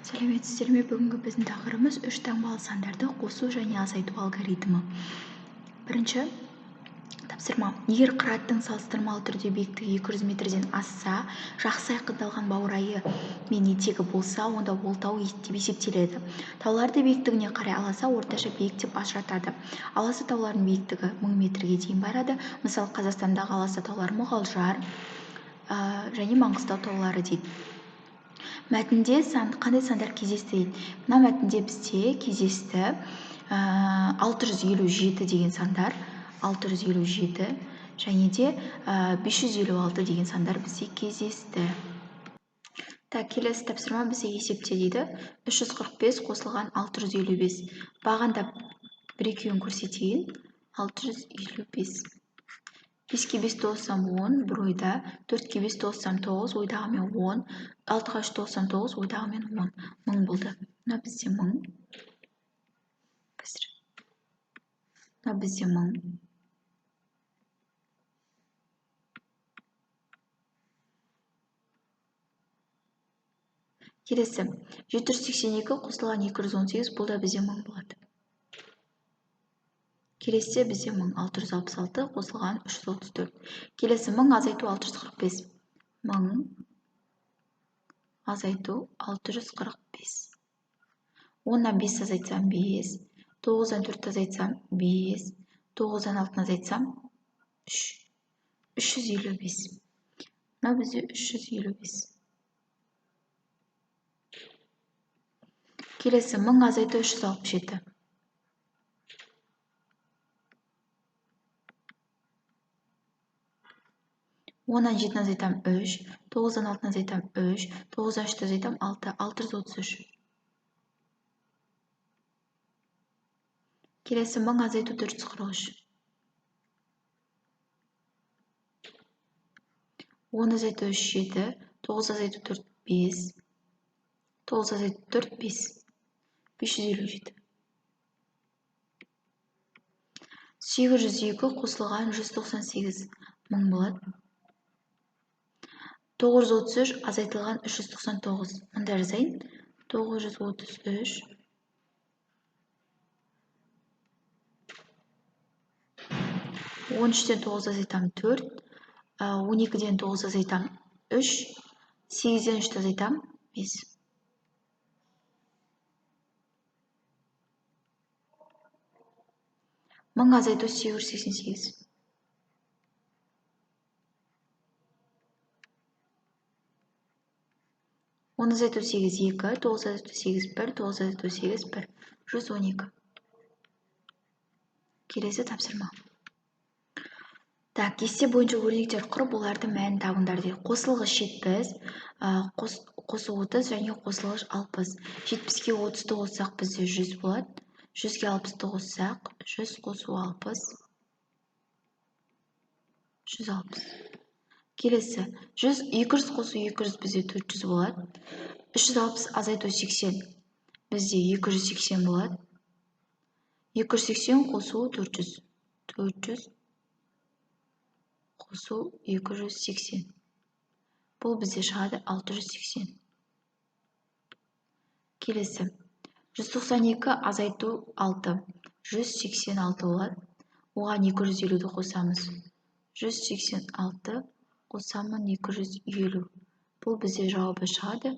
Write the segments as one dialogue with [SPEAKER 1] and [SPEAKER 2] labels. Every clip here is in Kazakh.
[SPEAKER 1] Сәлеметсіздер ме? Бүгінгі біздің тақырыбымыз 3 таңбалы сандарды қосу және азайту алгоритмі. Бірінші тапсырма. Егер қыраттың салыстырмалы түрде биіктігі 200 метрден асса, жақсы айқындалған баурайы мен етегі болса, онда ол тау деп есептеледі. Тауларды биіктігіне қарай аласа орташа биік деп ажыратады. Аласа таулардың биіктігі 1000 метрге дейін барады. Мысалы, Қазақстандағы аласа таулар Мұғалжар және Маңғыстау таулары дейді. Мәтінде қандай сандар кездесті дейді. Мына мәтінде бізде кездесті 657 деген сандар, 657 және де 556 деген сандар бізде кездесті. Келесі тапсырма бізде есепте дейді. 345 қосылған 655. Бағандап бір-екеуін көрсетейін. 655. 5-ке 5 тоғызсам 10, бір ойда. 4-ке 5 тоғызсам 9, ойдағымен 10. 6-ға 3 тоғызсам 9, ойдағымен 10. 1000 болды. Мына бізде 1000. Мына бізде 1000. Келесі. 782 қосылған 218, бұл да бізде 1000 болады. Келесі бізде 1666 қосылған 334. Келесі 1000 азайту 645. 1000 азайту 645. 10-нан 5 азайтсам 5, 9-дан 4 азайтсам 5, 9-дан 6 азайтсам 3. 355. Мына бізде 355. Келесі 1000 азайту 367. 10-нан 7 азайтам 3, 9-дан 6 азайтам 3, 9-дан 3 азайтам 6, 633. Келесі 1000 азайту 443. 10 азайту 3 7, 9 азайту 4 5, 9 азайту 4 5, 557. 802 қосылған 198 1000 болады. 933 азайтылған 399. Мында жазайын. 933 13-ден 9 азайтам 4, 12-ден 9 азайтам 3, 8-ден 3 азайтам 5. Мың азайту 888. 10 азайту 8 2, 9 азайту 8 1, 9 азайту 8 1, 112. Келесі тапсырма. Кесте бойынша өрнектер құрып, олардың мәнін табыңдар дейді. Қосылғыш 70, қосу 30 және қосылғыш 60. 70-ке 30 қоссақ бізде 100 болады. 100-ге 60 қоссақ 100 қосу 60. 160. Келесі 200 қосу 200 бізде 400 болады. 360 азайту 80 бізде 280 болады. 280 қосу 400. 400 қосу 280. Бұл бізде шығады 680. Келесі 192 азайту 6. 186 болады. Оған 250-ді қосамыз. 186 қосамын 250. Бұл бізде жауабы шығады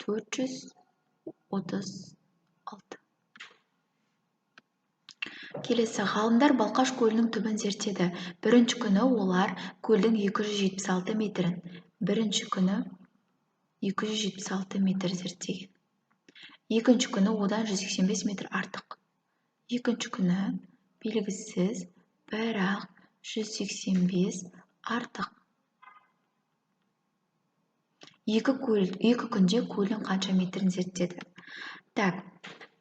[SPEAKER 1] 436. Келесі ғалымдар Балқаш көлінің түбін зерттеді. Бірінші күні олар көлдің 276 метрін, бірінші күні 276 метр зерттеген. Екінші күні одан 185 метр артық. Екінші күні белгісіз, бірақ 185 артық. Екі күнде көлдің қанша метрін зерттеді.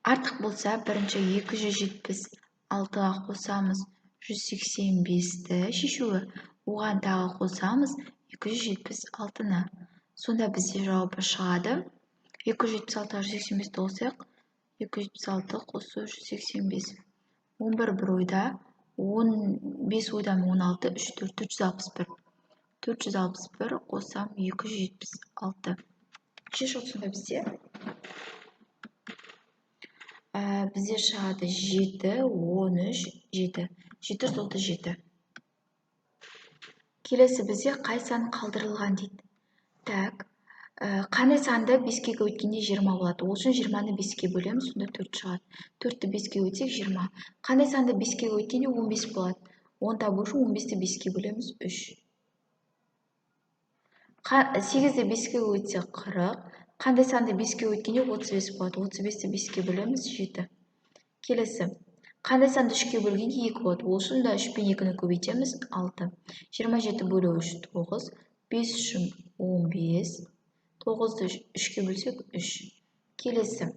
[SPEAKER 1] Артық болса, бірінші 276-ға қосамыз 185-ті шешуі, оған тағы қосамыз 276-ны. Сонда бізде жауабы шығады. 276-ға 185-ті қосайық. 276 қосу 185. 11 бір ойда, 15 ойдан 16, 3 4, 461. 461 қосам 276. Шеш сонда бізде бізде шығады 7, 13, 7. 737. Келесі бізде қай сан қалдырылған дейді. Так, қандай санды 5-ке өткенде 20 болады. Ол үшін 20-ны 5-ке бөлеміз, сонда 4 шығады. 4-ті 5-ке өтсек 20. Қандай санды 5-ке өткенде 15 болады. 10 табу үшін 15-ті 5-ке бөлеміз 3. 8-ді 5-ке өтсек 40. Қандай санды 5-ке өткенде 35 болады. 35-ті 5-ке бөлеміз 7. Келесі. Қандай санды 3-ке бөлгенде 2 болады. Ол үшін да 3 пен 2-ні көбейтеміз 6. 27 бөлу 3 9. 5 үшін 15. 9-ды 3-ке бөлсек 3. Келесі.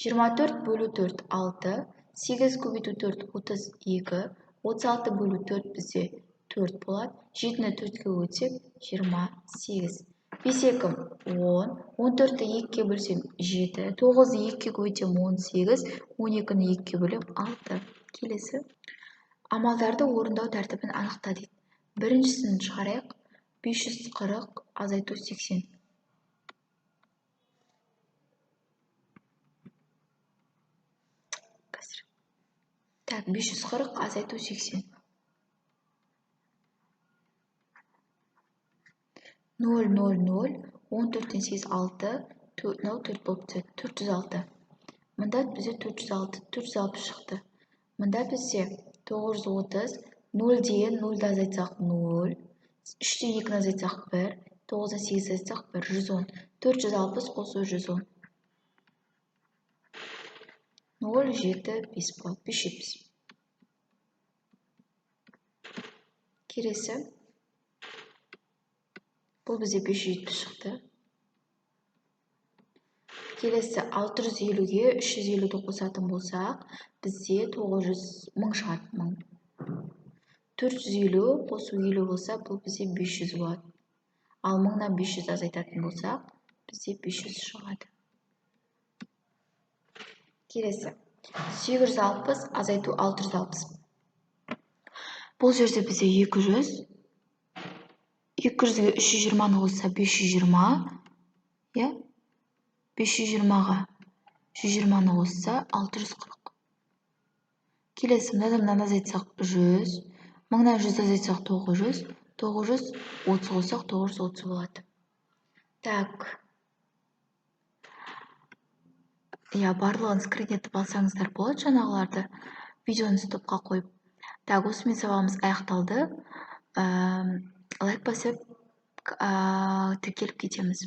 [SPEAKER 1] 24 бөлу 4 6. 8 көбейту 4 32. 36 бөлу 4 бізде 4 болады. 7-ні 4-ке өтсек 28. 5 2 10. 14-ті 2-ке бөлсем 7. 9-ды 2-ке көбейтсем 18. 12-ні 2-ке бөлем 6. Келесі. Амалдарды орындау тәртібін анықта дейді. Біріншісін шығарайық. 540 азайту 80. Так, 540 азайту 80. 0, 0, 0. 14-тен 8, 6. 0, 4 болып түседі. 406. Мұнда бізде 406. 460 шықты. Мұнда бізде 930. 0 дейін 0-ді азайтсақ 0. 3-те 2-ні азайтсақ 1. 9-дан 8 азайтсақ 1. 110. 460 қосу 110. 0, 7, 5 болады. 570. Келесі. Бұл бізде 570 шықты. Келесі 650-ге 350-ді қосатын болсақ, бізде 900 мың шығады. 1000. 450 қосу 50 болса, бұл бізде 500 болады. Ал 1000-нан 500 азайтатын болсақ, бізде 500 шығады. Келесі 860 азайту 660. Бұл жерде бізде 200. 200-ге 320-ны қосса 520. 520-ға 120-ны қосса 640. Келесі мынадан азайтсақ 100. 1000-нан 100 азайтсақ 900. 930 қоссақ 930 болады. Так. Барлығын скрин етіп алсаңыздар болады жаңағыларды. Видеоны стопқа қойып. Так, осымен сабағымыз аяқталды. Лайк басып тіркеліп кетеміз.